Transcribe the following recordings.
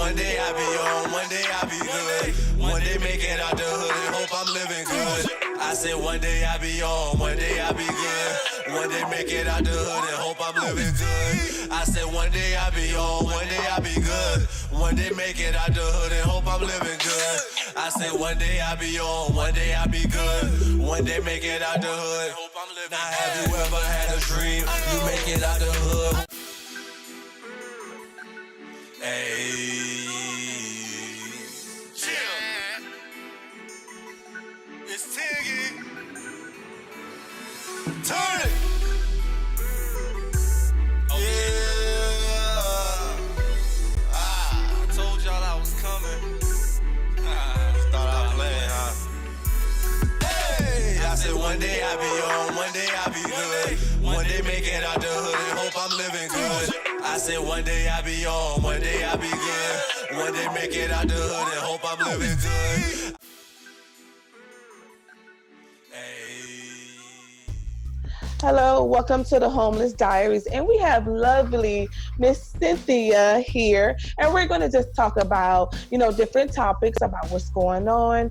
one day I be on, one day I be good. One day make it out the hood and hope I'm living good. I said one day I be on, one day I be good. One day make it out the hood and hope I'm living good. I said one day I be on, one day I be good. One day make it out the hood and hope I'm living good. I said one day I be on, one day I be good. One day make it out the hood. Hope I'm living. Now have you ever had a dream? You make it out the hood. Hey, chill. It's Tiggy. Turn it. One day I be on, one day I be good. One day make it out the hood and hope I'm living good. I said one day I be on, one day I be good. One day make it out the hood and hope I'm living good. Hello, welcome to the Homeless Diaries, and we have lovely Miss Cynthia here, and we're going to just talk about, different topics about what's going on.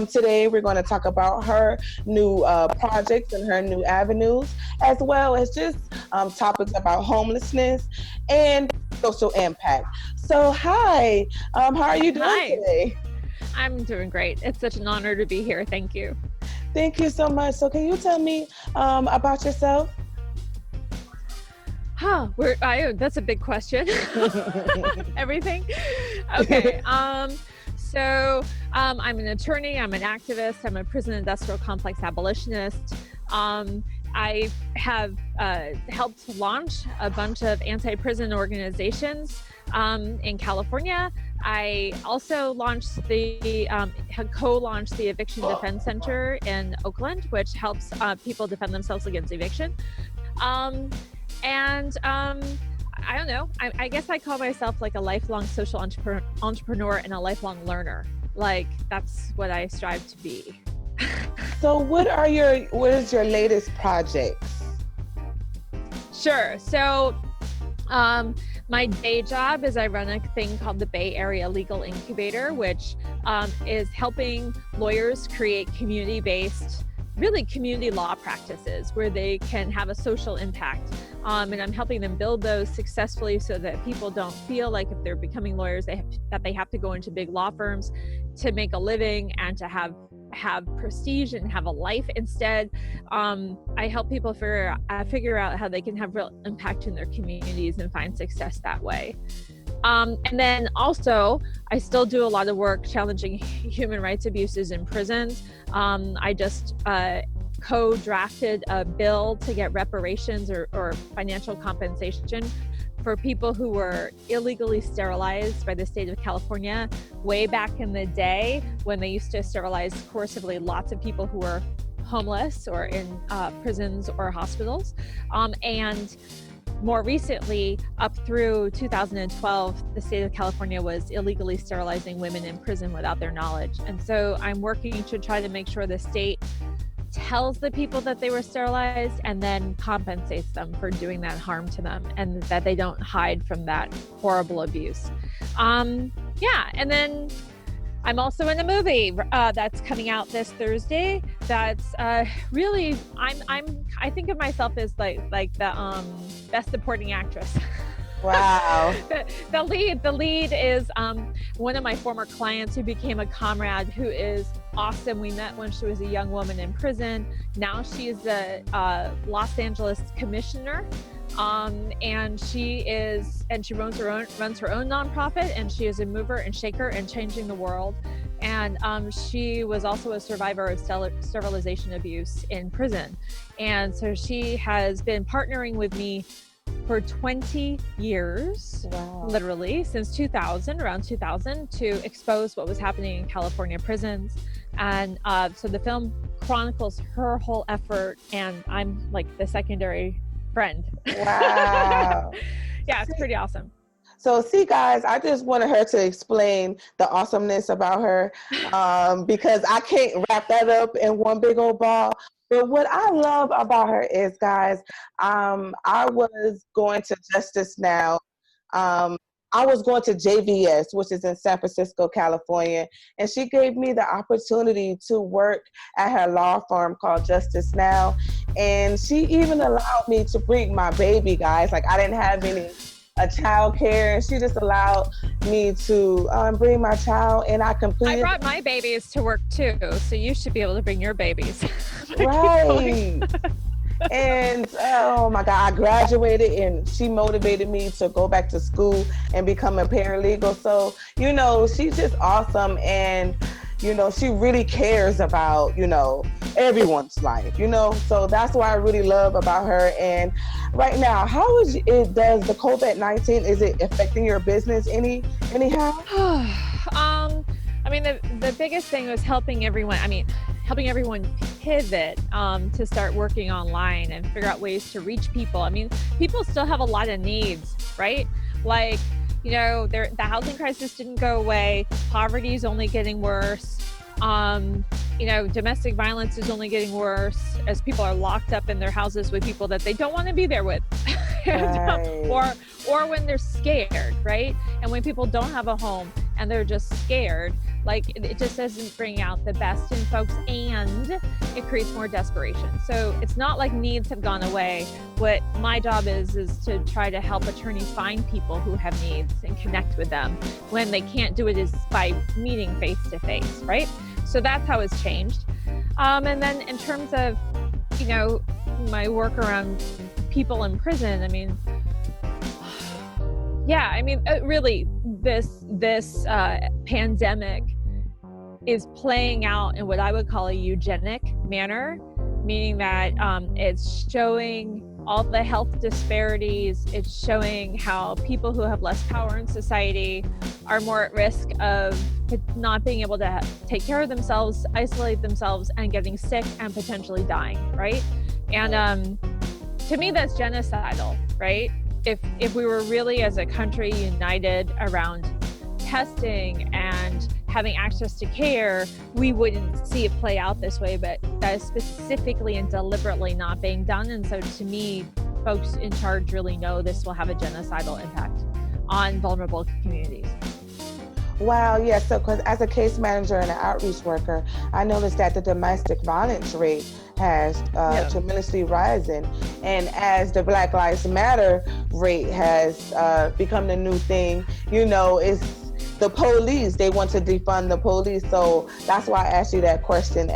Today, we're going to talk about her new projects and her new avenues, as well as just topics about homelessness and social impact. So, hi, how are you doing today? I'm doing great. It's such an honor to be here. Thank you. Thank you so much. So can you tell me about yourself? That's a big question. Everything. Okay. So I'm an attorney. I'm an activist. I'm a prison industrial complex abolitionist. I have helped launch a bunch of anti-prison organizations in California. I also launched co-launched the Eviction Defense Center in Oakland, which helps people defend themselves against eviction. I don't know. I guess I call myself like a lifelong social entrepreneur and a lifelong learner. Like that's what I strive to be. So what is your latest project? Sure. So my day job is I run a thing called the Bay Area Legal Incubator, which is helping lawyers create community-based, really community law practices where they can have a social impact. And I'm helping them build those successfully so that people don't feel like if they're becoming lawyers, that they have to go into big law firms to make a living and to have prestige and have a life. Instead, I help people figure out how they can have real impact in their communities and find success that way. And then also, I still do a lot of work challenging human rights abuses in prisons. I just co-drafted a bill to get reparations or financial compensation for people who were illegally sterilized by the state of California way back in the day when they used to sterilize coercively lots of people who were homeless or in prisons or hospitals. And more recently, up through 2012, the state of California was illegally sterilizing women in prison without their knowledge. And so I'm working to try to make sure the state tells the people that they were sterilized and then compensates them for doing that harm to them, and that they don't hide from that horrible abuse. And then I'm also in a movie that's coming out this Thursday. That's really I think of myself as like the best supporting actress. Wow. The lead is one of my former clients who became a comrade, who is awesome. We met when she was a young woman in prison. Now she is the Los Angeles commissioner. And she runs her own nonprofit, and she is a mover and shaker and changing the world. And she was also a survivor of sterilization abuse in prison. And so she has been partnering with me for 20 years, wow. Literally since around 2000, to expose what was happening in California prisons. And so the film chronicles her whole effort, and I'm like the secondary friend. Wow. Yeah, it's pretty awesome. So see, guys, I just wanted her to explain the awesomeness about her because I can't wrap that up in one big old ball. But what I love about her is, guys, I was going to Justice Now I was going to JVS, which is in San Francisco, California, and she gave me the opportunity to work at her law firm called Justice Now. And she even allowed me to bring my baby, guys. Like, I didn't have any child care, and she just allowed me to bring my child, and I completed. I brought my babies to work too, so you should be able to bring your babies. Right. And oh my God, I graduated, and she motivated me to go back to school and become a paralegal. So, you know, she's just awesome. And, you know, she really cares about, you know, everyone's life, you know. So that's what I really love about her. And right now, how is it, does the COVID-19, is it affecting your business anyhow? I mean, the biggest thing was helping everyone pivot to start working online and figure out ways to reach people. I mean, people still have a lot of needs, right? Like, you know, the housing crisis didn't go away. Poverty is only getting worse. You know, domestic violence is only getting worse as people are locked up in their houses with people that they don't want to be there with. Right. or when they're scared, right? And when people don't have a home and they're just scared, like it just doesn't bring out the best in folks, and it creates more desperation. So it's not like needs have gone away. What my job is to try to help attorneys find people who have needs and connect with them. When they can't do it is by meeting face to face, right? So that's how it's changed. And then in terms of, you know, my work around people in prison, I mean, yeah, I mean, really, this pandemic is playing out in what I would call a eugenic manner, meaning that it's showing all the health disparities. It's showing how people who have less power in society are more at risk of not being able to take care of themselves, isolate themselves, and getting sick and potentially dying, right? And to me, that's genocidal, right? If we were really as a country united around testing and having access to care, we wouldn't see it play out this way, but that is specifically and deliberately not being done. And so to me, folks in charge really know this will have a genocidal impact on vulnerable communities. Wow, yeah. So, because as a case manager and an outreach worker, I noticed that the domestic violence rate has tremendously risen, and as the Black Lives Matter rate has become the new thing, you know, it's the police. They want to defund the police. So that's why I asked you that question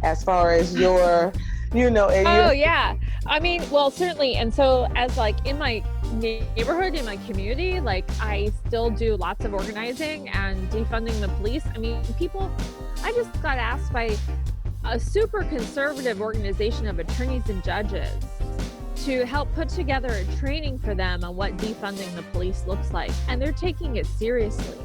as far as your, you know. Yeah. I mean, well, certainly. And so as like in my neighborhood, in my community, like I still do lots of organizing and defunding the police. I mean, I just got asked by a super conservative organization of attorneys and judges to help put together a training for them on what defunding the police looks like. And they're taking it seriously.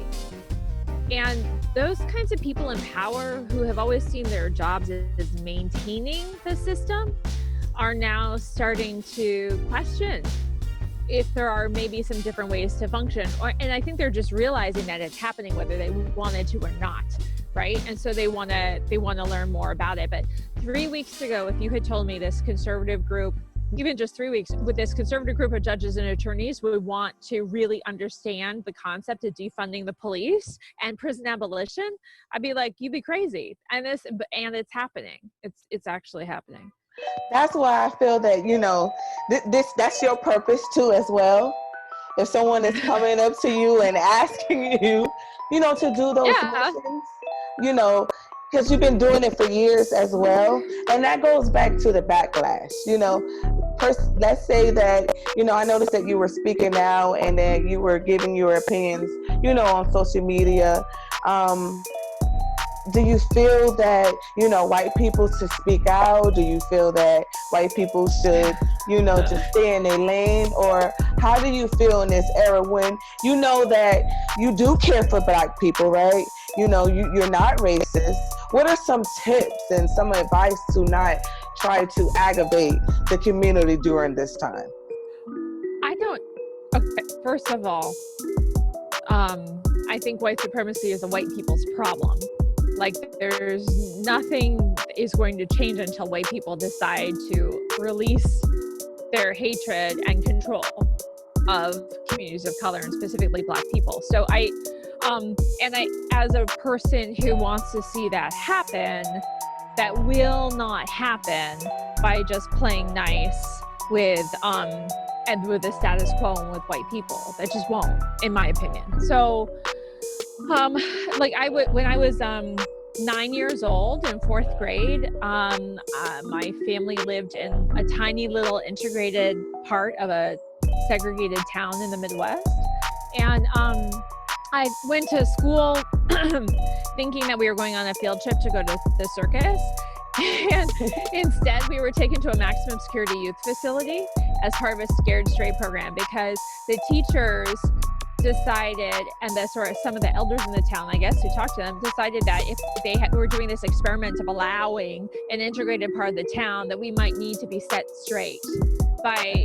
And those kinds of people in power who have always seen their jobs as maintaining the system are now starting to question if there are maybe some different ways to function. And I think they're just realizing that it's happening whether they wanted to or not, right? And so they want to learn more about it. But 3 weeks ago, if you had told me this conservative group, even just 3 weeks, with this conservative group of judges and attorneys would want to really understand the concept of defunding the police and prison abolition, I'd be like, you'd be crazy. And it's happening. It's actually happening. That's why I feel that, you know, that's your purpose too as well. If someone is coming up to you and asking you, you know, to do those missions, you know, because you've been doing it for years as well. And that goes back to the backlash, you know. Let's say that, you know, I noticed that you were speaking out and that you were giving your opinions, you know, on social media. Do you feel that, you know, white people should speak out? Do you feel that white people should, you know, just stay in their lane? Or how do you feel in this era when you know that you do care for Black people, right? You know, you're not racist. What are some tips and some advice to not try to aggravate the community during this time? First of all, I think white supremacy is a white people's problem. Like, there's nothing is going to change until white people decide to release their hatred and control. of communities of color and specifically Black people. So I, as a person who wants to see that happen, that will not happen by just playing nice with, and with the status quo and with white people. That just won't, in my opinion. So, like when I was 9 years old in 4th grade, my family lived in a tiny little integrated part of a segregated town in the Midwest. And I went to school thinking that we were going on a field trip to go to the circus. And instead, we were taken to a maximum security youth facility as part of a Scared Straight program, because the teachers decided, and some of the elders in the town, I guess, who talked to them, decided that if they were doing this experiment of allowing an integrated part of the town, that we might need to be set straight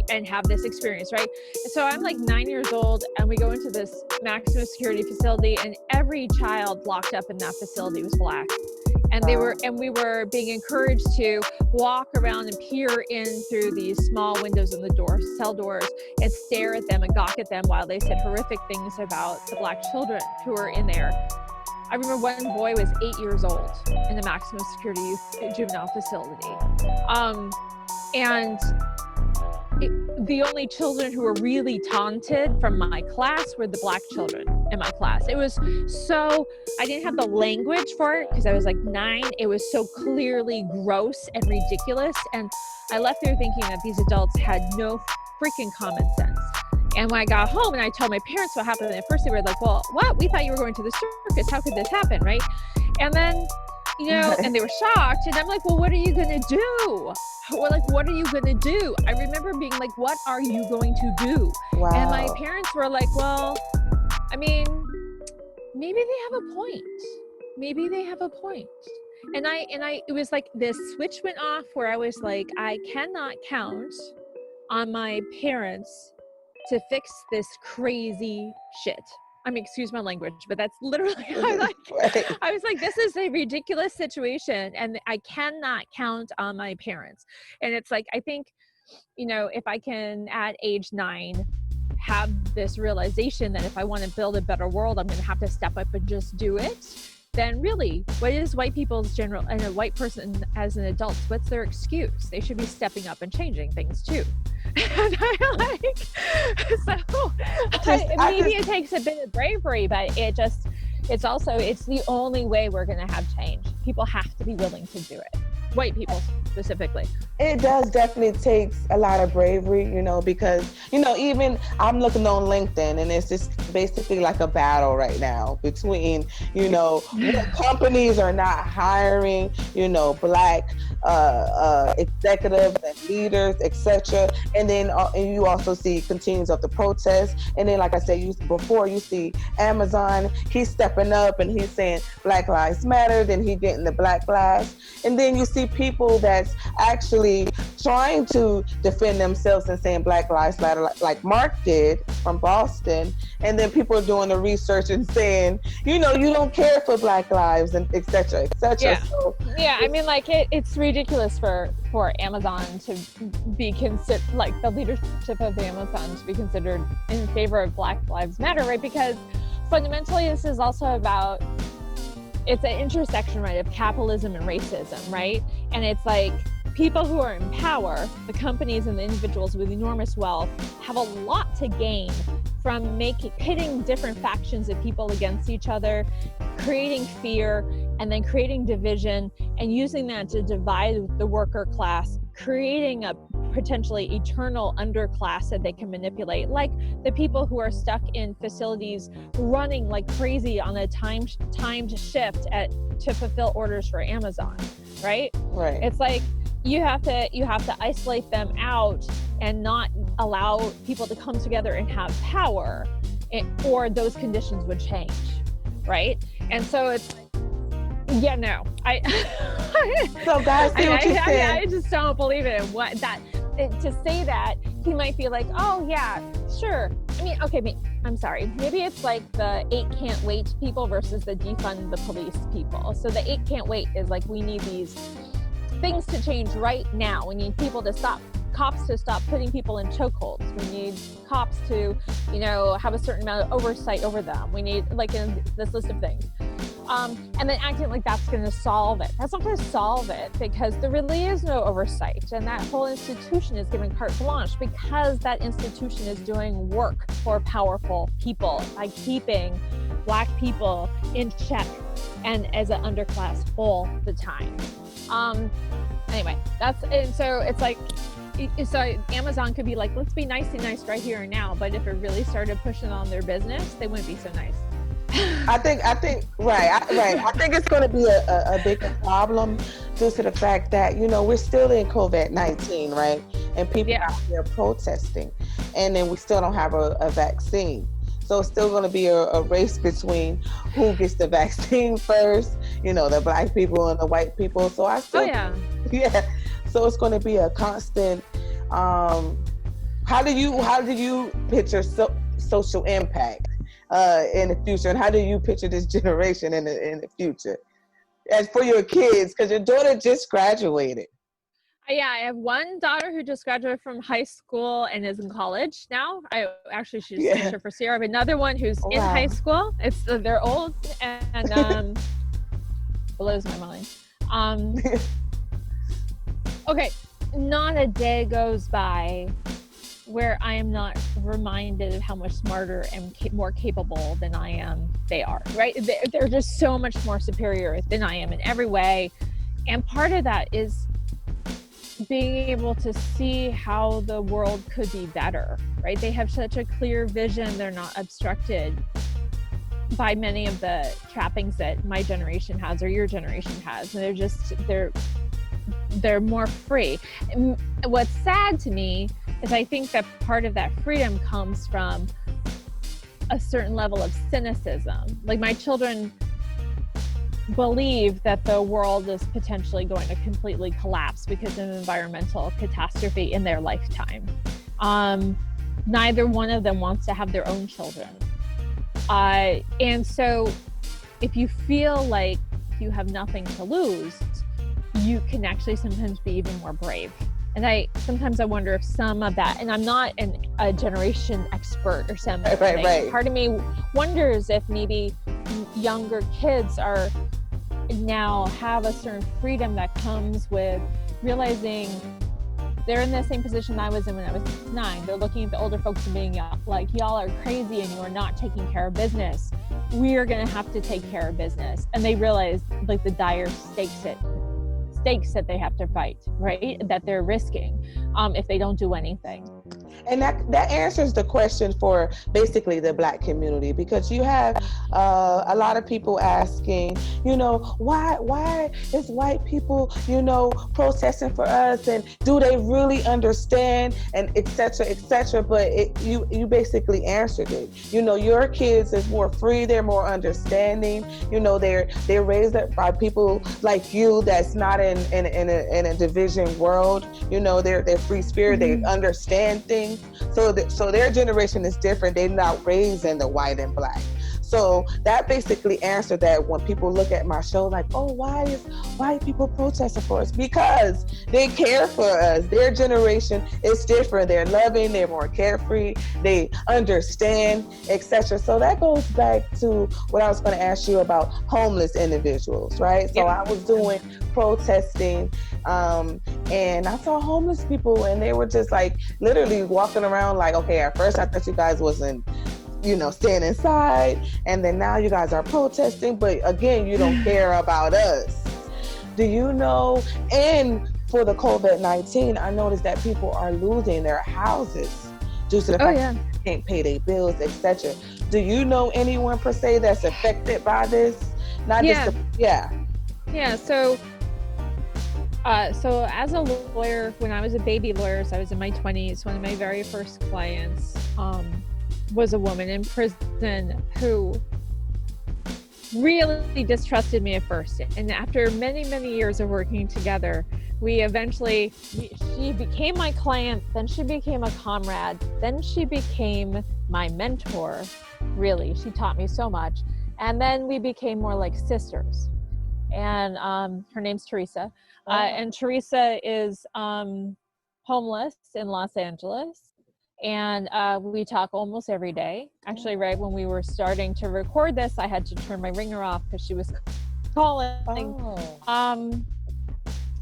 and have this experience, right? So I'm like 9 years old, and we go into this maximum security facility, and every child locked up in that facility was Black. And we were being encouraged to walk around and peer in through these small windows in the cell doors, and stare at them and gawk at them while they said horrific things about the Black children who were in there. I remember one boy was 8 years old in the maximum security youth juvenile facility. The only children who were really taunted from my class were the Black children in my class. It was so, I didn't have the language for it because I was like 9. It was so clearly gross and ridiculous. And I left there thinking that these adults had no freaking common sense. And when I got home and I told my parents what happened, at first they were like, well, what? We thought you were going to the circus. How could this happen, right? And then, and they were shocked. And I'm like, well, what are you going to do? What are you going to do? I remember being like, what are you going to do? Wow. And my parents were like, well, I mean, maybe they have a point. Maybe they have a point. And it was like this switch went off where I was like, I cannot count on my parents to fix this crazy shit. I mean, excuse my language, but that's literally, I was like, this is a ridiculous situation, and I cannot count on my parents. And it's like, I think, if I can at age 9 have this realization that if I want to build a better world, I'm going to have to step up and just do it, then really, what is white people's general, and a white person as an adult, what's their excuse? They should be stepping up and changing things too. And maybe it takes a bit of bravery, but it's the only way we're going to have change. People have to be willing to do it. White people specifically. It does definitely take a lot of bravery, because, even I'm looking on LinkedIn, and it's just basically like a battle right now between, companies are not hiring, Black executives and leaders, etc. And then and you also see continues of the protests. And then, like I said, you see Amazon, he's stepping up and he's saying Black Lives Matter, then he getting the Black Lives. And then you see people that's actually trying to defend themselves and saying Black Lives Matter, like Mark did from Boston. And then people are doing the research and saying, you don't care for Black lives, and et cetera, et cetera. Yeah. So, I mean, like it's ridiculous for Amazon to be considered, like the leadership of Amazon to be considered in favor of Black Lives Matter, right? Because fundamentally, this is also about, it's an intersection, right, of capitalism and racism, right? And it's like people who are in power, the companies and the individuals with enormous wealth, have a lot to gain from pitting different factions of people against each other, creating fear, and then creating division, and using that to divide the worker class, creating a potentially eternal underclass that they can manipulate, like the people who are stuck in facilities running like crazy on a timed shift to fulfill orders for Amazon, right? Right. It's like you have to isolate them out and not allow people to come together and have power, or those conditions would change, right? And so it's So guys, see what you're saying. I just don't believe it. To say that, he might be like, oh yeah, sure. I mean, okay, I'm sorry. Maybe it's like the 8 can't wait people versus the defund the police people. So the 8 can't wait is like, we need these things to change right now. We need people to stop cops to stop putting people in chokeholds. We need cops to, have a certain amount of oversight over them. We need, like, in this list of things. And then acting like that's going to solve it. That's not going to solve it, because there really is no oversight. And that whole institution is given carte blanche because that institution is doing work for powerful people by keeping Black people in check and as an underclass all the time. Anyway, so it's like, so Amazon could be like, let's be nice and nice right here and now. But if it really started pushing on their business, they wouldn't be so nice. I think right. I think it's going to be a bigger problem due to the fact that, we're still in COVID-19, right? And people are out there protesting, and then we still don't have a vaccine. So it's still going to be a race between who gets the vaccine first, the Black people and the white people. So I still, So it's going to be a constant. How do you picture social impact in the future, and how do you picture this generation in the future? As for your kids, because your daughter just graduated. Yeah, I have one daughter who just graduated from high school and is in college now. She just finished her first year. I have another one who's in high school. They're old and blows my mind. Okay, not a day goes by where I am not reminded of how much smarter and more capable than I am they are, right? They're just so much more superior than I am in every way. And part of that is being able to see how the world could be better, right? They have such a clear vision. They're not obstructed by many of the trappings that my generation has or your generation has. And they're more free. And what's sad to me is I think that part of that freedom comes from a certain level of cynicism. Like, my children believe that the world is potentially going to completely collapse because of an environmental catastrophe in their lifetime. Neither one of them wants to have their own children. And so if you feel like you have nothing to lose, you can actually sometimes be even more brave. And sometimes I wonder if some of that, and I'm not a generation expert or something. Right. Part of me wonders if maybe younger kids now have a certain freedom that comes with realizing they're in the same position I was in when I was 9. They're looking at the older folks and being like, y'all are crazy and you are not taking care of business. We are going to have to take care of business. And they realize, like, the dire stakes that they have to fight, right? That they're risking if they don't do anything. And that answers the question for basically the Black community, because you have a lot of people asking, why is white people, protesting for us, and do they really understand, and et cetera. But you basically answered it. Your kids is more free, they're more understanding. They're raised up by people like you that's not in a division world. They're free spirit. They understand things. So their generation is different. They're not raised in the white and Black. So that basically answered that when people look at my show like, oh, why is white people protesting for us? Because they care for us. Their generation is different. They're loving, they're more carefree, they understand, etc. So that goes back to what I was going to ask you about homeless individuals, right? So I was doing protesting and I saw homeless people, and they were just like literally walking around like, okay, at first I thought you guys wasn't staying inside, and then now you guys are protesting, but again, you don't care about us. Do you know? And for the COVID-19, I noticed that people are losing their houses due to the fact that they can't pay their bills, etc. Do you know anyone per se that's affected by this? So as a lawyer, when I was a baby lawyer, so I was in my 20s, one of my very first clients was a woman in prison who really distrusted me at first. And after many, many years of working together, she became my client, then she became a comrade, then she became my mentor. Really, she taught me so much. And then we became more like sisters. And her name's Teresa. And Teresa is homeless in Los Angeles. And we talk almost every day. Actually, right when we were starting to record this, I had to turn my ringer off because she was calling. Oh.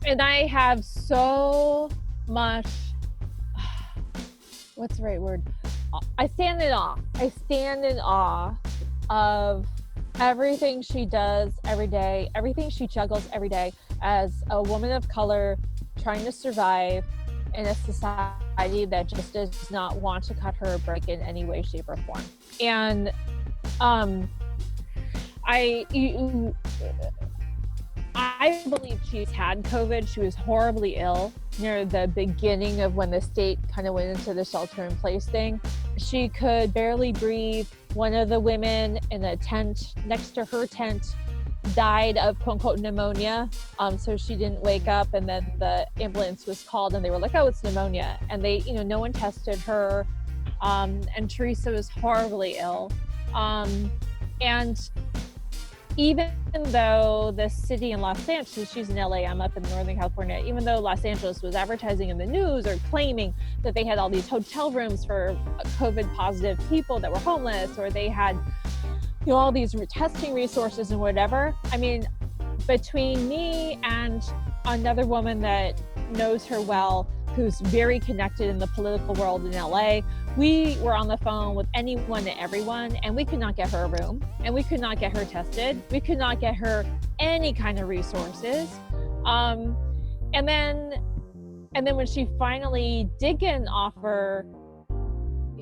And I have so much, what's the right word? I stand in awe. I stand in awe of everything she does every day, everything she juggles every day as a woman of color trying to survive in a society that just does not want to cut her a break in any way, shape, or form. And I believe she's had COVID. She was horribly ill near the beginning of when the state kind of went into the shelter in place thing. She could barely breathe. One of the women in a tent next to her tent died of quote unquote pneumonia. So she didn't wake up, and then the ambulance was called and they were like, oh, it's pneumonia. And they, no one tested her. And Teresa was horribly ill. And even though the city in Los Angeles, she's in LA, I'm up in Northern California, even though Los Angeles was advertising in the news or claiming that they had all these hotel rooms for COVID positive people that were homeless, or they had, all these testing resources and whatever. I mean, between me and another woman that knows her well, who's very connected in the political world in LA, we were on the phone with anyone and everyone, and we could not get her a room, and we could not get her tested. We could not get her any kind of resources. And then when she finally did get an offer,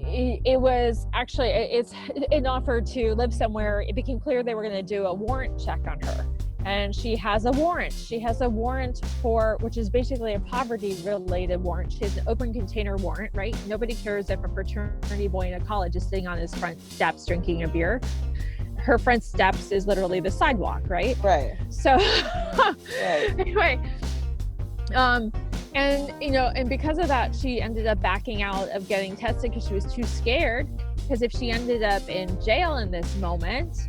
it was actually, it's an offer to live somewhere. It became clear they were going to do a warrant check on her. And she has a warrant. She has a warrant for, which is basically a poverty-related warrant. She has an open container warrant, right? Nobody cares if a fraternity boy in a college is sitting on his front steps drinking a beer. Her front steps is literally the sidewalk, right? Right. So, Right. Anyway, and because of that, she ended up backing out of getting tested because she was too scared. Because if she ended up in jail in this moment,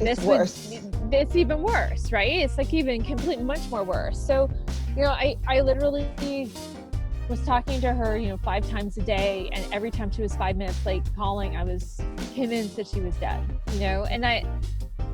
it's even worse, right? It's like even completely much more worse. So, I literally was talking to her, 5 times a day, and every time she was 5 minutes late calling, I was convinced that she was dead, and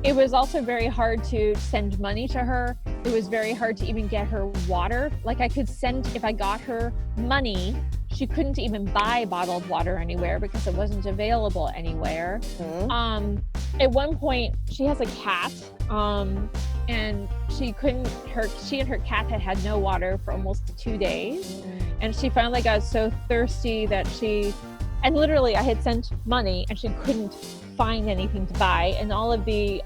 it was also very hard to send money to her. It was very hard to even get her water. Like I could send, if I got her money, she couldn't even buy bottled water anywhere because it wasn't available anywhere. Mm-hmm. At one point, she has a cat, and she and her cat had no water for almost 2 days. Mm-hmm. And she finally got so thirsty that and literally I had sent money and she couldn't find anything to buy. And all of the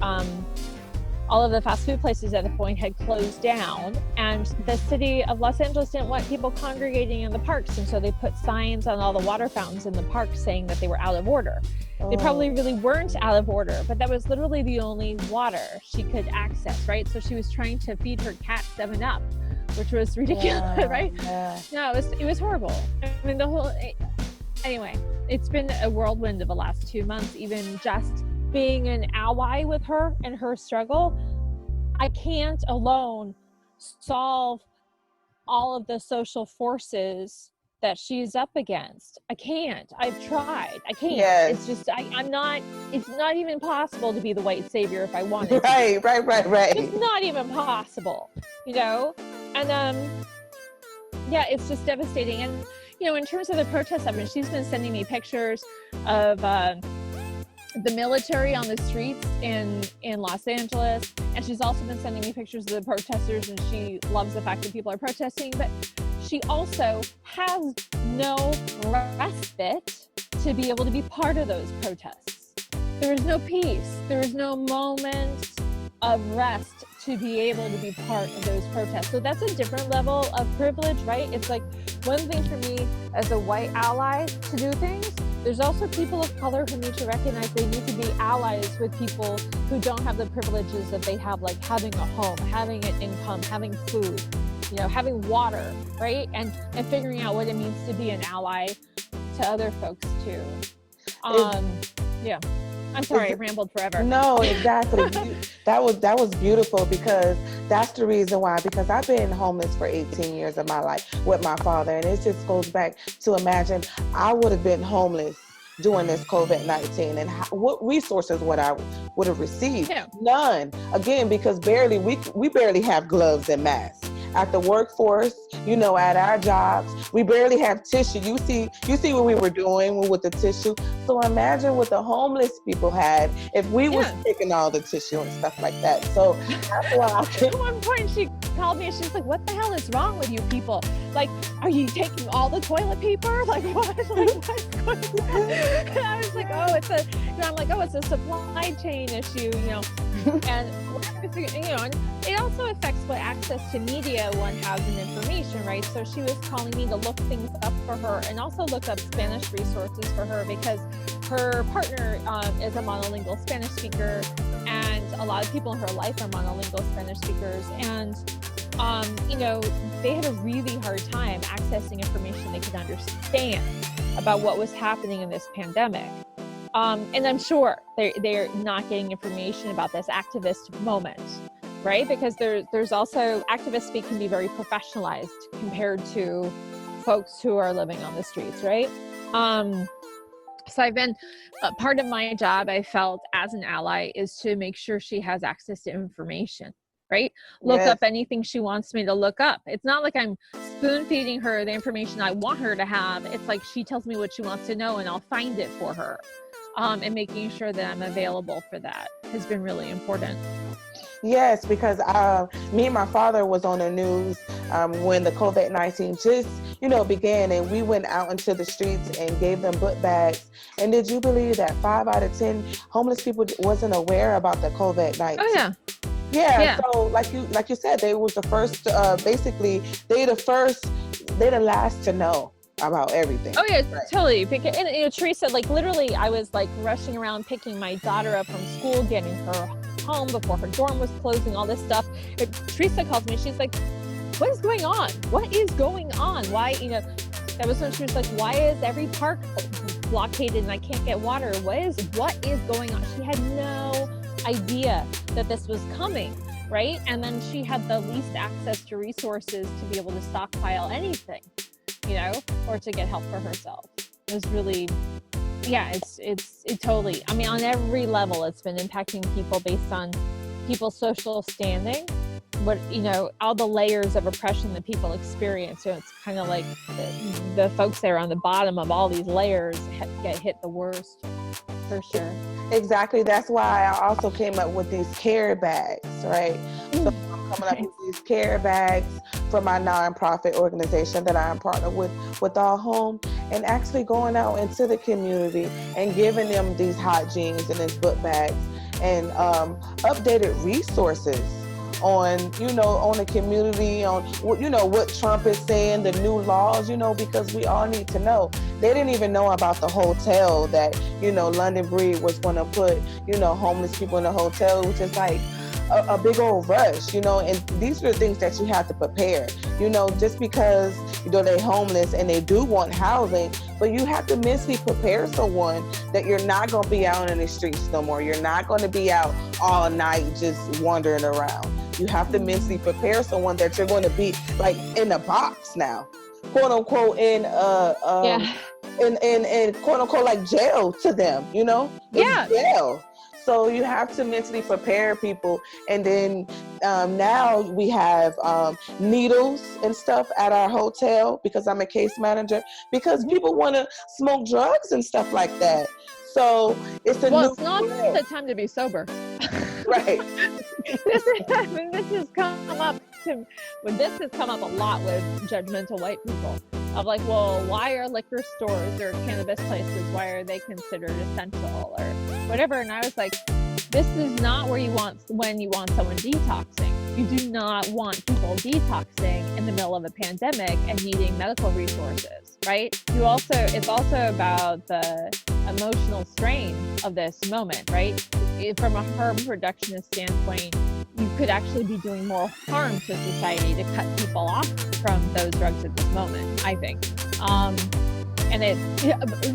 fast food places at the point had closed down, and the city of Los Angeles didn't want people congregating in the parks, and so they put signs on all the water fountains in the park saying that they were out of order. Oh. They probably really weren't out of order, but that was literally the only water she could access, right? So she was trying to feed her cat 7-Up, which was ridiculous, right? Yeah. No, it was horrible. I mean, anyway, it's been a whirlwind of the last 2 months, even just being an ally with her and her struggle. I can't alone solve all of the social forces that she's up against. I can't. I've tried. I can't. Yes. It's just, it's not even possible to be the white savior if I wanted to. Right. It's not even possible, And yeah, it's just devastating. And, in terms of the protests, she's been sending me pictures of the military on the streets in Los Angeles, and she's also been sending me pictures of the protesters, and she loves the fact that people are protesting, but she also has no respite to be able to be part of those protests. There is no peace. There is no moment of rest to be able to be part of those protests. So that's a different level of privilege, right? It's like one thing for me as a white ally to do things. There's also people of color who need to recognize they need to be allies with people who don't have the privileges that they have, like having a home, having an income, having food, having water, right? And figuring out what it means to be an ally to other folks too. Yeah. I'm sorry, I rambled forever. No, exactly. That was beautiful, because that's the reason why, because I've been homeless for 18 years of my life with my father. And it just goes back to imagine I would have been homeless during this COVID-19, and what resources would I would have received? Yeah. None. Again, because we barely have gloves and masks. At the workforce, at our jobs, we barely have tissue. You see what we were doing with the tissue. So imagine what the homeless people had if we was taking all the tissue and stuff like that. So that's why At one point she called me and she's like, "What the hell is wrong with you people? Like, are you taking all the toilet paper? Like, what? Like, what's going on?" And I was like, I'm like, it's a supply chain issue, and and it also affects what access to media one has and information, right? So she was calling me to look things up for her and also look up Spanish resources for her, because her partner is a monolingual Spanish speaker, and a lot of people in her life are monolingual Spanish speakers, and they had a really hard time accessing information they could understand about what was happening in this pandemic. And I'm sure they're not getting information about this activist moment, right? Because there's also, activist speak can be very professionalized compared to folks who are living on the streets, right? So I've been, part of my job, I felt as an ally, is to make sure she has access to information, right? Look up anything she wants me to look up. It's not like I'm spoon feeding her the information I want her to have. It's like she tells me what she wants to know and I'll find it for her. And making sure that I'm available for that has been really important. Yes, because me and my father was on the news when the COVID-19 just, began, and we went out into the streets and gave them book bags. And did you believe that 5 out of 10 homeless people wasn't aware about the COVID-19? Oh yeah. Yeah. So like you said, they was the first. Basically, they're the last to know about everything. Oh yeah, right. Totally. Because, and Teresa, like literally, I was like rushing around picking my daughter up from school, getting her home before her dorm was closing, all this stuff. And Teresa calls me. She's like, "What is going on? What is going on? Why?" That was when she was like, "Why is every park blockaded and I can't get water? What is going on?" She had no idea that this was coming, right? And then she had the least access to resources to be able to stockpile anything, or to get help for herself. It was really, it totally, on every level, it's been impacting people based on people's social standing, but, all the layers of oppression that people experience. So it's kind of like the folks that are on the bottom of all these layers get hit the worst, for sure. Exactly. That's why I also came up with these care bags, right? So I'm coming up with these care bags for my nonprofit organization that I'm partnered with All Home, and actually going out into the community and giving them these hot jeans and these book bags and updated resources on the community, on what Trump is saying, the new laws, because we all need to know. They didn't even know about the hotel that London Breed was going to put homeless people in a hotel, which is like a big old rush, and these are the things that you have to prepare, just because they're homeless and they do want housing, but you have to mentally prepare someone that you're not going to be out in the streets no more. You're not going to be out all night just wandering around. You have to mentally prepare someone that you're going to be like in a box now, quote unquote, in quote unquote like jail to them, It's jail. So you have to mentally prepare people. And then now we have needles and stuff at our hotel, because I'm a case manager, because people want to smoke drugs and stuff like that. So it's it's not the time to be sober. Right. This has come up a lot with judgmental white people. Of like, well, why are liquor stores or cannabis places, why are they considered essential or whatever? And I was like, this is not when you want someone detoxing. You do not want people detoxing in the middle of a pandemic and needing medical resources, right? It's also about the emotional strain of this moment, right? From a harm reductionist standpoint, you could actually be doing more harm to society to cut people off from those drugs at this moment, I think. And it,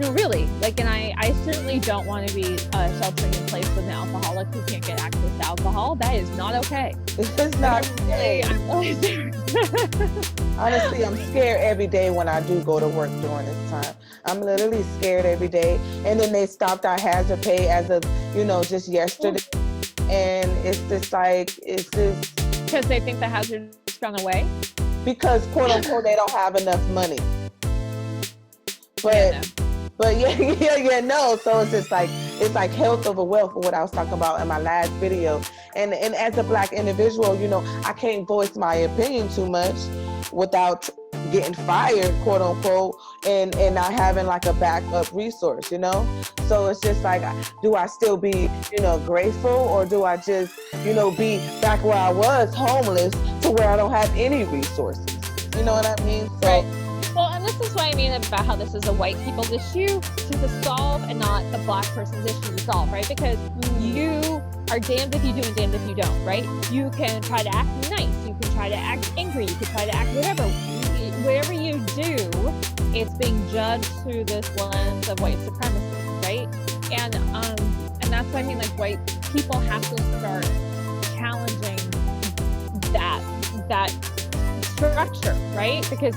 really, like, and I certainly don't want to be sheltering in place with an alcoholic who can't get access to alcohol. That is not okay. It's not okay. I'm really scared. Honestly, I'm scared every day when I do go to work during this time. I'm literally scared every day. And then they stopped our hazard pay as of, just yesterday. And it's just like, it's just... Because they think the hazard's gone away? Because, quote unquote, they don't have enough money. But no. So it's just like, it's like health over wealth, for what I was talking about in my last video. And as a Black individual, I can't voice my opinion too much without getting fired, quote unquote, and not having like a backup resource, So it's just like, do I still be, grateful, or do I just, be back where I was, homeless, to where I don't have any resources? You know what I mean? So. Right. Well, and this is what I mean about how this is a white people's issue to solve and not a Black person's issue to solve, right? Because you are damned if you do and damned if you don't, right? You can try to act nice, you can try to act angry, you can try to act whatever. Whatever you do, it's being judged through this lens of white supremacy, right? And that's what I mean, like, white people have to start challenging that structure, right? Because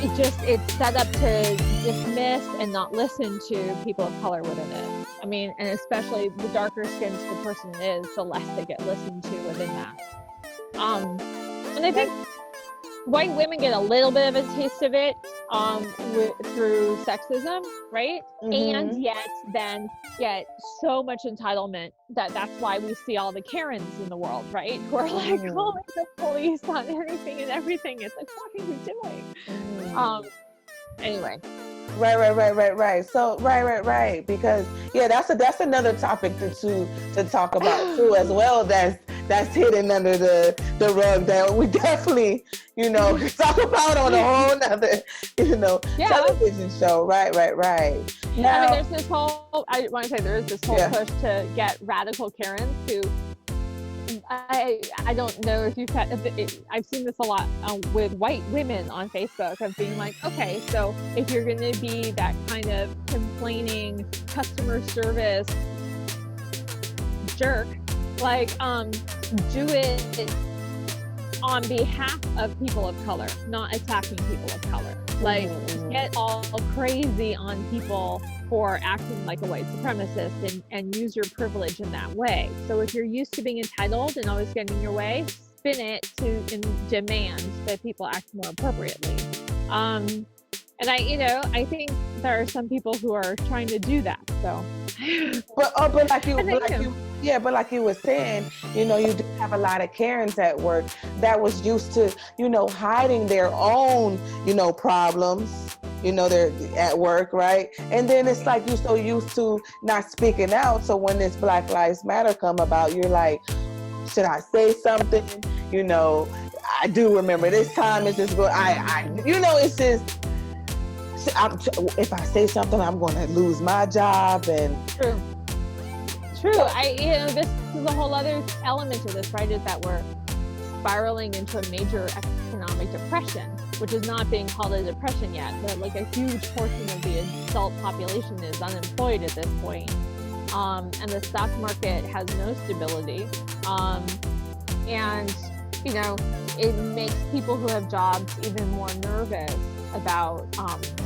it's set up to dismiss and not listen to people of color within it. I mean, and especially the darker skinned the person is, the less they get listened to within that. And I think white women get a little bit of a taste of it through sexism, right? Mm-hmm. And yet so much entitlement that's why we see all the Karens in the world, right? Who are like calling the police on anything and everything. It's like, what are you doing? Anyway. Right. So right. Because that's another topic to talk about too, as well. That's hidden under the rug that we definitely, can talk about on a whole nother, television show. Right. Now, I mean, there's this whole, I want to say there is this whole push to get radical Karens who, I don't know if you've had, I've seen this a lot with white women on Facebook of being like, okay, so if you're going to be that kind of complaining customer service jerk, like, do it on behalf of people of color, not attacking people of color. Like, get all crazy on people for acting like a white supremacist and use your privilege in that way. So if you're used to being entitled and always getting your way, spin it to demand that people act more appropriately. And I think there are some people who are trying to do that. So, but like you were saying, you do have a lot of Karens at work that was used to, hiding their own, problems, they're at work, right? And then it's like you're so used to not speaking out. So when this Black Lives Matter come about, you're like, should I say something? I do remember this time is just good. It's just. If I say something, I'm going to lose my job. And True. This is a whole other element to this, right? Is that we're spiraling into a major economic depression, which is not being called a depression yet, but like a huge portion of the adult population is unemployed at this point. And the stock market has no stability. And it makes people who have jobs even more nervous about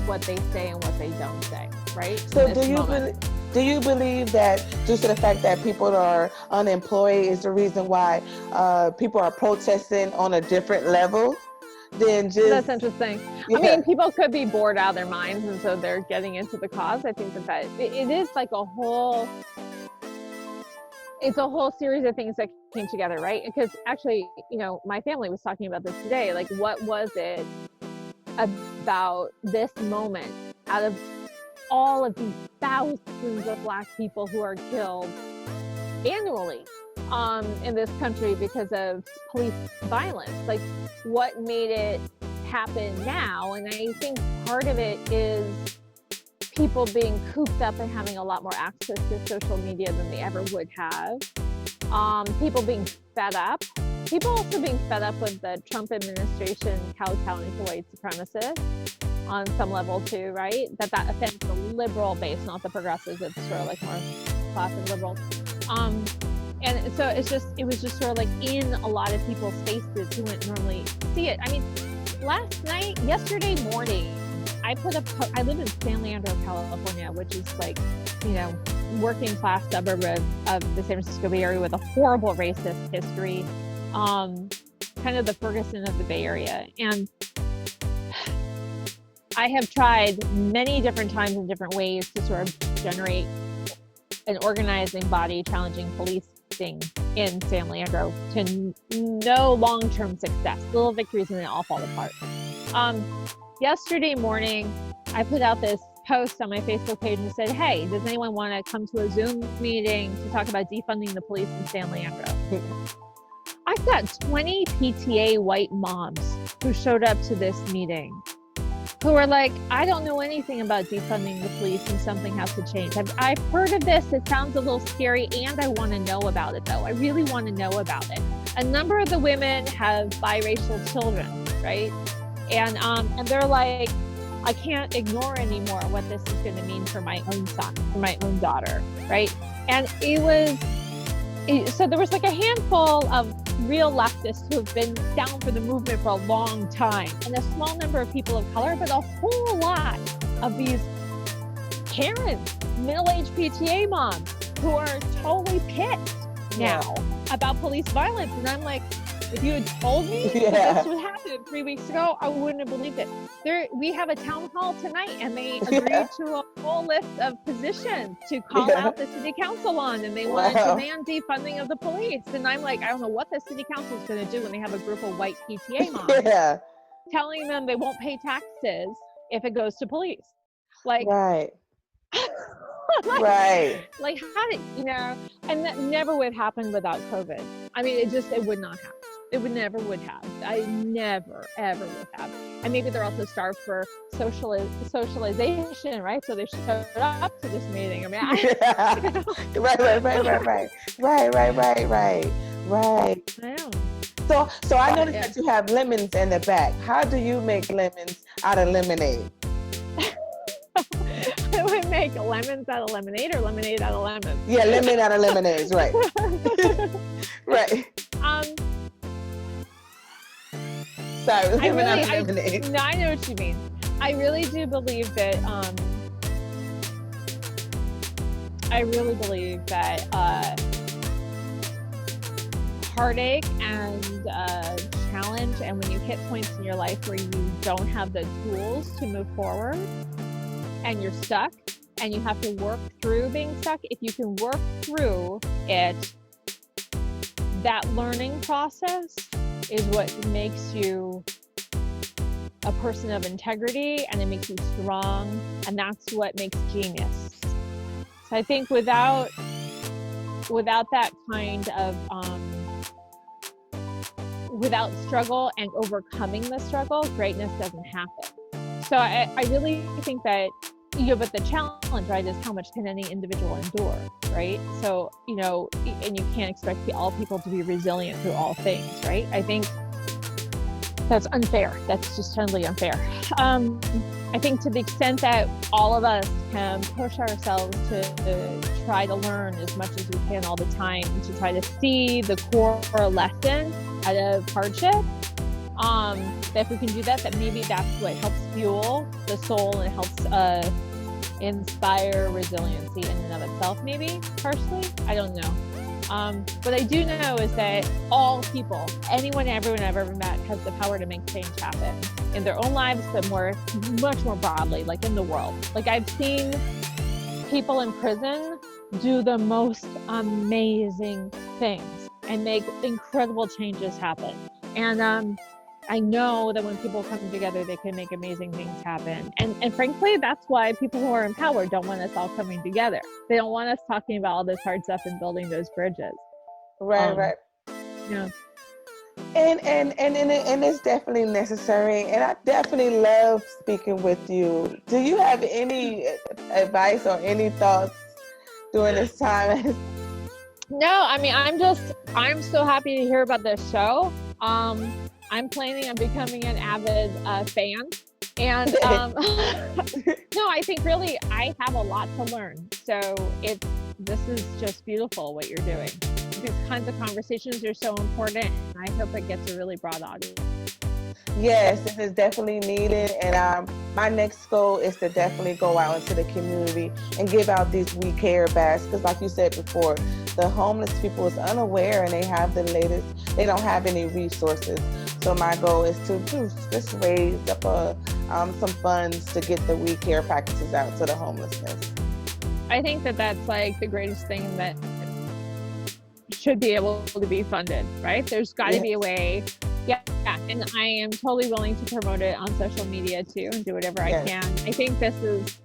what they say and what they don't say, right? So do you believe that due to the fact that people are unemployed is the reason why people are protesting on a different level than just... That's interesting. Yeah. I mean, people could be bored out of their minds, and so they're getting into the cause. I think that it is like it's a whole series of things that came together, right? Because actually, my family was talking about this today. Like, what was it about this moment, out of all of these thousands of Black people who are killed annually in this country because of police violence? Like, what made it happen now? And I think part of it is people being cooped up and having a lot more access to social media than they ever would have. People being fed up people also being fed up with the Trump administration kowtowing to white supremacists on some level too, right? That offends the liberal base, not the progressives. It's sort of like more classic liberals. And so it was just sort of like in a lot of people's faces who wouldn't normally see it. I mean, yesterday morning, I live in San Leandro, California, which is like, working class suburb of the San Francisco Bay Area with a horrible racist history, kind of the Ferguson of the Bay Area. And I have tried many different times in different ways to sort of generate an organizing body challenging policing in San Leandro to no long-term success. Little victories and then all fall apart. Yesterday morning, I put out this post on my Facebook page and said, hey, does anyone want to come to a Zoom meeting to talk about defunding the police in San Leandro? I've got 20 PTA white moms who showed up to this meeting who are like, I don't know anything about defunding the police and something has to change. I've heard of this. It sounds a little scary and I want to know about it though. I really want to know about it. A number of the women have biracial children, right? And they're like, I can't ignore anymore what this is going to mean for my own son, for my own daughter, right? And so there was like a handful of real leftists who have been down for the movement for a long time, and a small number of people of color, but a whole lot of these Karens, middle-aged PTA moms who are totally pissed now about police violence. And I'm like, if you had told me that this would happen 3 weeks ago, I wouldn't have believed it. We have a town hall tonight, and they agreed to a whole list of positions to call out the city council on, and they want to demand defunding of the police. And I'm like, I don't know what the city council is going to do when they have a group of white PTA moms telling them they won't pay taxes if it goes to police. Like, right. Like how did, and that never would happen without COVID. I mean, it would not happen. It never would have. I never, ever would have. And maybe they're also starved for socialization, right? So they showed up to this meeting. I mean, Right. I know. So I noticed that you have lemons in the back. How do you make lemons out of lemonade? I would make lemons out of lemonade or lemonade out of lemons. Yeah, lemon out of lemonades, right. Right. Sorry, lemon out of lemonade. No, I know what you mean. I really do believe that, heartache and challenge, and when you hit points in your life where you don't have the tools to move forward and you're stuck and you have to work through being stuck, if you can work through it, that learning process is what makes you a person of integrity, and it makes you strong, and that's what makes genius. So I think without that kind of without struggle and overcoming the struggle, greatness doesn't happen. So I really think that, but the challenge, right, is how much can any individual endure, right? So, and you can't expect all people to be resilient through all things, right? I think that's unfair. That's just totally unfair. I think to the extent that all of us can push ourselves to try to learn as much as we can all the time, to try to see the core lesson out of hardship, that if we can do that maybe that's what helps fuel the soul and helps inspire resiliency in and of itself, maybe, partially. I don't know. What I do know is that all people, anyone, everyone I've ever met, has the power to make change happen in their own lives, but much more broadly, like in the world. Like, I've seen people in prison do the most amazing things and make incredible changes happen. And I know that when people come together, they can make amazing things happen. And frankly, that's why people who are in power don't want us all coming together. They don't want us talking about all this hard stuff and building those bridges. Right. Yeah. And it's definitely necessary. And I definitely love speaking with you. Do you have any advice or any thoughts during this time? No, I mean, I'm so happy to hear about this show. I'm planning on becoming an avid fan. And no, I think really I have a lot to learn. So this is just beautiful what you're doing. These kinds of conversations are so important, and I hope it gets a really broad audience. Yes, it is definitely needed, and my next goal is to definitely go out into the community and give out these We Care bags, because like you said before, the homeless people is unaware and they don't have any resources. So my goal is to just raise up some funds to get the We Care packages out to the homelessness. I think that's like the greatest thing that should be able to be funded, right? There's got to be a way. Yeah, and I am totally willing to promote it on social media too and do whatever I can. I think this is,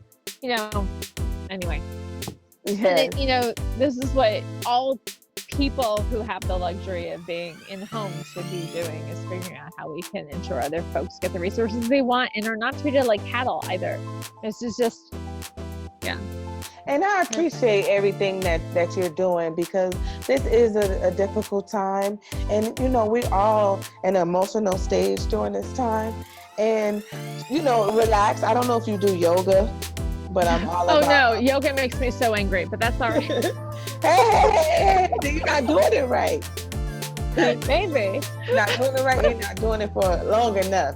anyway. Yes. And this is what all people who have the luxury of being in homes should be doing, is figuring out how we can ensure other folks get the resources they want and are not treated like cattle either. This is just, yeah. And I appreciate everything that you're doing, because this is a difficult time. And, we're all in an emotional stage during this time. And, relax. I don't know if you do yoga, but I'm all about... Oh, no. Yoga makes me so angry, but that's all right. Hey, you're not doing it right. Maybe. You're not doing it right. You're not doing it for long enough.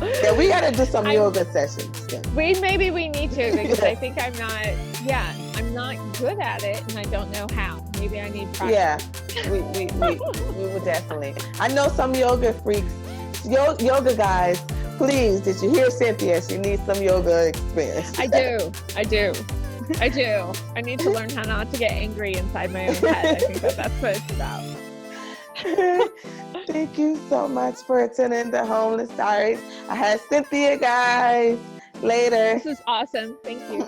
Yeah, we got to do some yoga sessions. Yeah. Maybe we need to, because I think I'm not good at it, and I don't know how. Maybe I need practice. Yeah, we would definitely. I know some yoga freaks, yoga guys. Please, did you hear Cynthia? She needs some yoga experience. I do. I need to learn how not to get angry inside my own head. I think that's what it's about. Thank you so much for attending the Homeless Diaries. I had Cynthia, guys. Later. This is awesome. Thank you.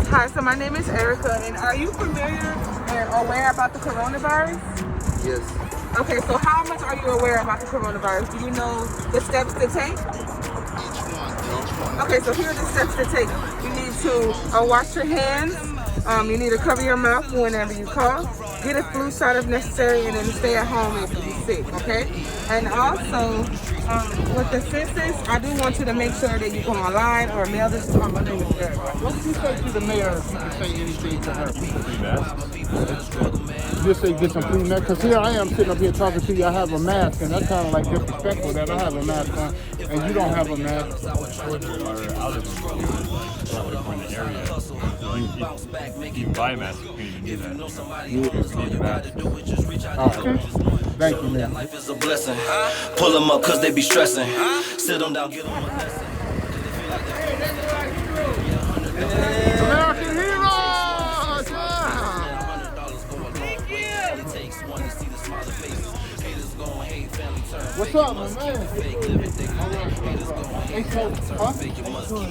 Hi, so my name is Erica, and are you familiar or aware about the coronavirus? Yes. Okay, so how much are you aware about the coronavirus? Do you know the steps to take? Okay, so here are the steps to take. You need to wash your hands. You need to cover your mouth whenever you cough. Get a flu shot if necessary, and then stay at home if you're sick, okay? And also, with the census, I do want you to make sure that you go online or mail this to my name is Erica. What did you say to the mayor if you could say anything to her? Just say get some free masks. Because here I am sitting up here talking to you, I have a mask, and that's kind of like disrespectful that I have a mask on, and you don't have a mask. You can buy a mask, you can't even do that. You need a mask. All right. Thank you, man. Life is a blessing. Pull them up cause they be stressing. Sit them down, get them a lesson. American heroes! What's up, my man?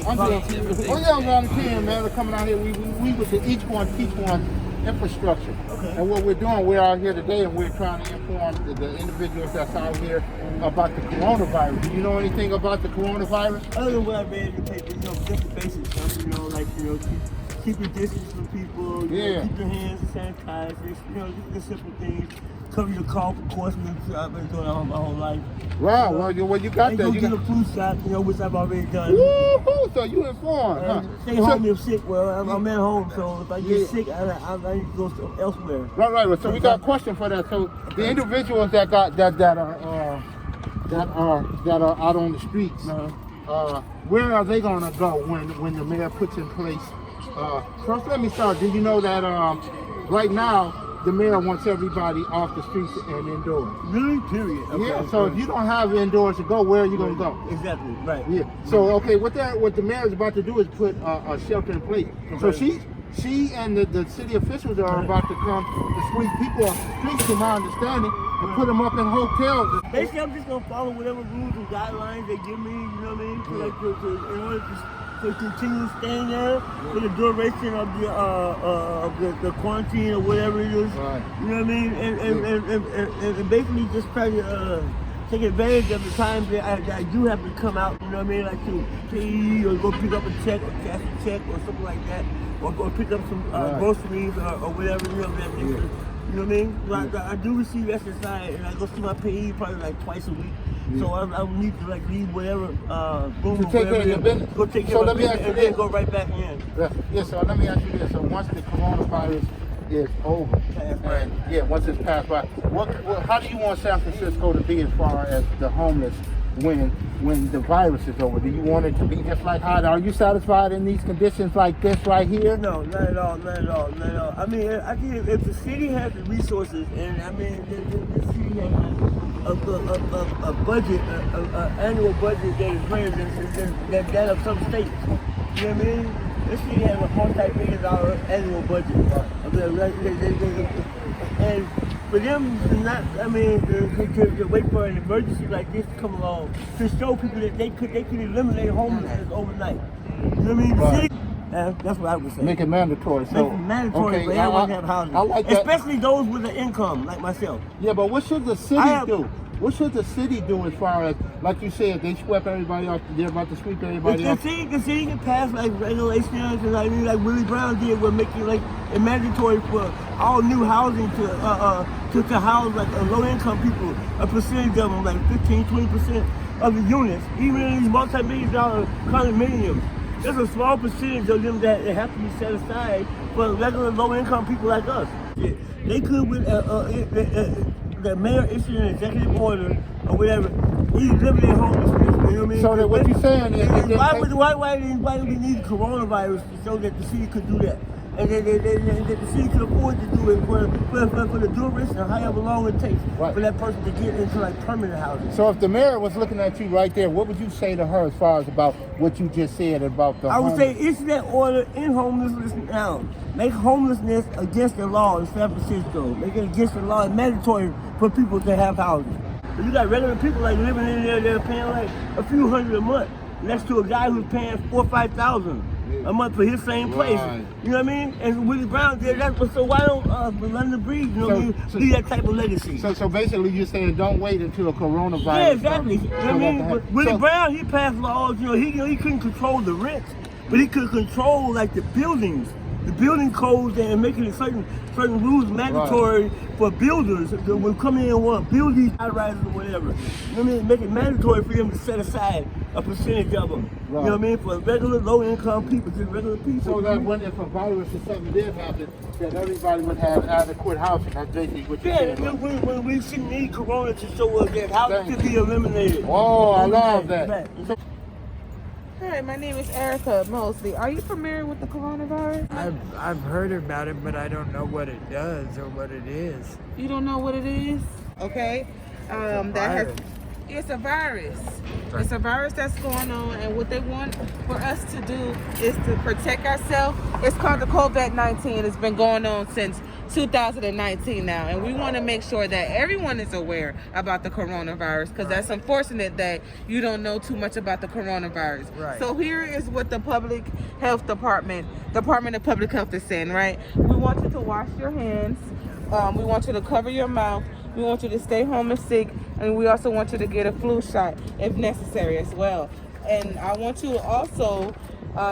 I'm doing. Oh yeah, around the team, man. We're coming out here. We with the each one teach one infrastructure. Okay. And what we're doing, we're out here today, and we're trying to inform the individuals that's out here about the coronavirus. Do you know anything about the coronavirus? Other than what I read in the paper, just the basic stuff. Keep your distance from people. Keep your hands sanitized. Just the simple things. Cover your cough, of course. I've been doing that my whole life. Wow, well, you got that. You get a flu shot, which I've already done. Woo-hoo, so you informed, huh? Stay home if sick. Well, I'm at home, so if I get sick, I need to go elsewhere. Right. So we got a question for that. So the individuals that got that are out on the streets, where are they gonna go when the mayor puts in place? First, let me start. Did you know that right now the mayor wants everybody off the streets and indoors? Really? Period. Okay. Yeah. So if you don't have indoors to go, where are you gonna go? Exactly. Right. Yeah. So what the mayor is about to do is put a shelter in place. So she and the city officials are about to come to sweep people off the streets, to my understanding, and put them up in hotels. Basically, I'm just gonna follow whatever rules and guidelines they give me. You know what I mean? In order to continue staying there for the duration of the quarantine or whatever it is. Right. You know what I mean? And basically just try to take advantage of the times that I do have to come out, you know what I mean, like to pay or go pick up a check or cash a check or something like that, or go pick up some groceries or whatever, you know, that extra, you know what I mean? So I do receive exercise, and I go see my payee probably like twice a week. So I need to like leave whatever room to take care of your business. Go take care of my business and then go right back in. Yeah, so let me ask you this. So once the coronavirus is over, once it's passed by, how do you want San Francisco to be as far as the homeless when the virus is over? Do you want it to be just like how? Are you satisfied in these conditions like this right here? No, not at all. I mean, I think if the city has the resources, and I mean, the city has a budget, an annual budget that is greater than that of some states. You know what I mean? This city has a multi-billion-dollar annual budget. And for them to not, I mean, to wait for an emergency like this to come along, to show people that they could eliminate homelessness overnight. You know what I mean? The city, that's what I would say. Make it mandatory. So, make it mandatory for everyone to have housing. I like that. Especially those with an income, like myself. Yeah, but what should the city do? What should the city do as far as, like you said, they swept everybody off, they're about to sweep everybody off? The city can pass like regulations, and I mean, like Willie Brown did, with making like it mandatory for all new housing to house like low-income people, a percentage of them, like 15-20% of the units, even in these multi-million-dollar condominiums. There's a small percentage of them that have to be set aside for regular low-income people like us. They could, with the mayor issued an executive order or whatever, he eliminated homelessness. You know what I mean? So that what you're saying is why do we need coronavirus to show that the city could do that? And that the city could afford to do it for the duration and however long it takes for that person to get into like permanent housing. So if the mayor was looking at you right there, what would you say to her as far as about what you just said about the I would say issue that order in homelessness now. Make homelessness against the law in San Francisco. Make it against the law. It's mandatory for people to have housing. But you got regular people like living in there, they're paying like a few hundred a month next to a guy who's paying $4,000 or $5,000 a month for his same place. You know what I mean? And Willie Brown did that, so why don't London Breeze, you know what I mean, leave that type of legacy? So basically you're saying don't wait until a coronavirus. Yeah, exactly. You know what I mean? Willie Brown, he passed laws, you know, he couldn't control the rent, but he could control like the buildings. The building codes and making certain rules mandatory for builders that will come in and want to build these high-rises or whatever. You know what I mean? Make it mandatory for them to set aside a percentage of them. You know what I mean? For regular low-income people, just regular people. So that if a virus or something did happen, that everybody would have adequate housing. That's basically what you're saying. Yeah, when we shouldn't need Corona to show us that housing should be eliminated. Oh, I love that. Hi, my name is Erica Mosley. Are you familiar with the coronavirus? I've heard about it, but I don't know what it does or what it is. You don't know what it is? Okay. It's a virus. It's a virus that's going on, and what they want for us to do is to protect ourselves. It's called the COVID-19. It's been going on since 2019 now, and we want to make sure that everyone is aware about the coronavirus, because that's unfortunate that you don't know too much about the coronavirus. Right. So here is what the Public Health Department of Public Health is saying, right? We want you to wash your hands. We want you to cover your mouth. We want you to stay home and sick, and we also want you to get a flu shot if necessary as well. And I want you to also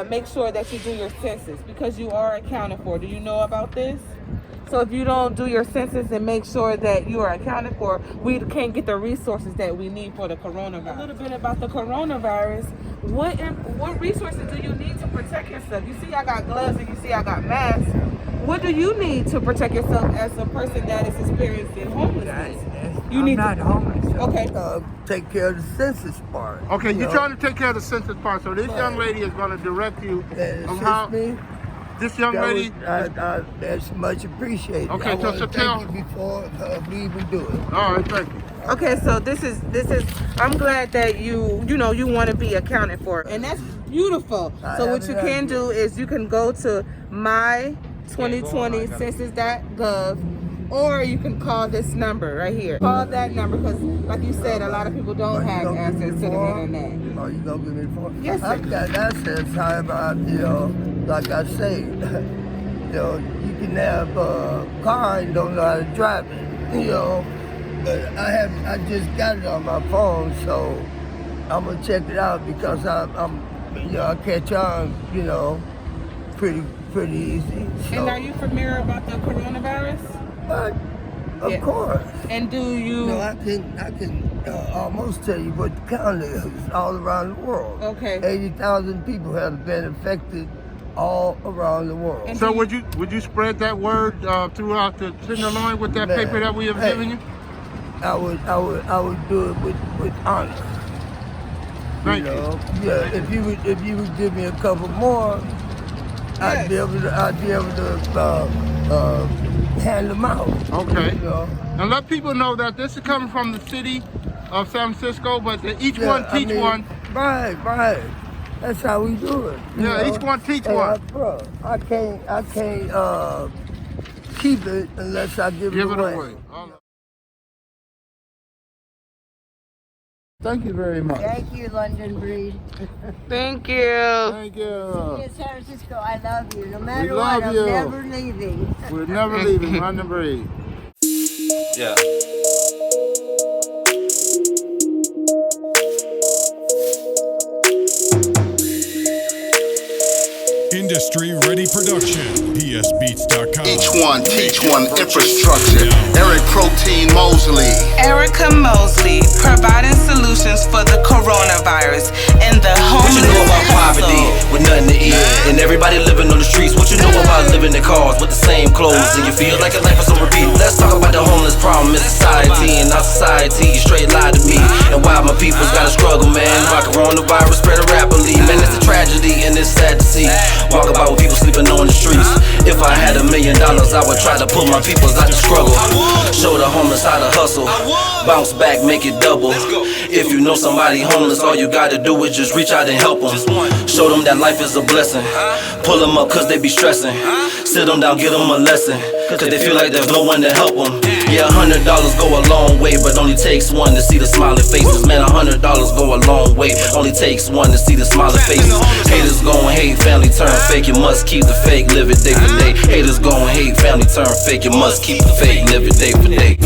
make sure that you do your census, because you are accounted for. Do you know about this? So if you don't do your census and make sure that you are accounted for, we can't get the resources that we need for the coronavirus. A little bit about the coronavirus. What resources do you need to protect yourself? You see I got gloves and you see I got masks. What do you need to protect yourself as a person that is experiencing homelessness? I'm not homeless. Okay. Take care of the census part. Okay, you're trying to take care of the census part. So this young lady is going to direct you on how... This young lady... That's much appreciated. Okay, so tell... Thank you before we even do it. All right, thank you. Okay, so this is. I'm glad that you want to be accounted for, and that's beautiful. So what you can do is you can go to my2020census.gov, or you can call this number right here. Call that number, because like you said, a lot of people don't have access to the internet. Oh, you gonna give me the phone? Yes, sir. I've got access, however, like I say, you can have a car and don't know how to drive it, but I just got it on my phone, so I'm gonna check it out because I'm I catch on, pretty easy. So. And are you familiar about the coronavirus? But of course. And do you? I can almost tell you what the count is all around the world. Okay. 80,000 people have been affected all around the world. And So would you spread that word throughout the Tenderloin with that paper that we have given you? I would do it with honor. Thank you. Yeah. If you would give me a couple more, I'd be able to hand them out. Okay. And let people know that this is coming from the city of San Francisco, but each one teach one. Right. That's how we do it. Each one teach one. Bro, I can't keep it unless I give it away. Thank you very much. Thank you, London Breed. Thank you. Thank you. Yes, San Francisco, I love you. No matter love what, you. I'm never leaving. We're never leaving London Breed. Yeah. Industry Ready Production, psbeats.com. Each one, teach one, infrastructure. Eric Protein Mosley. Erica Mosley, providing solutions for the coronavirus and the homeless. What you know about poverty with nothing to eat and everybody living on the streets? What you know about living in cars with the same clothes and you feel like your life is on repeat? Let's talk about the homeless problem in society, and our society straight lied to me. And why my people's gotta struggle, man. Why coronavirus spread rapidly, man. It's a tragedy and it's sad to see. Walk about with people sleeping on the streets. If I had $1 million, I would try to pull my peoples out the struggle. Show the homeless how to hustle. Bounce back, make it double. If you know somebody homeless, all you gotta do is just reach out and help them. Show them that life is a blessing. Pull them up cause they be stressing. Sit them down, give them a lesson, cause they feel like there's no one to help them. Yeah, $100 go a long way, but only takes one to see the smiling faces. Man, $100 go a long way, only takes one to see the smiling faces. Haters gon' hate, family turn fake. You must keep the fake, live it day for day. Haters gon' hate, family turn fake. You must keep the fake, live it day for day.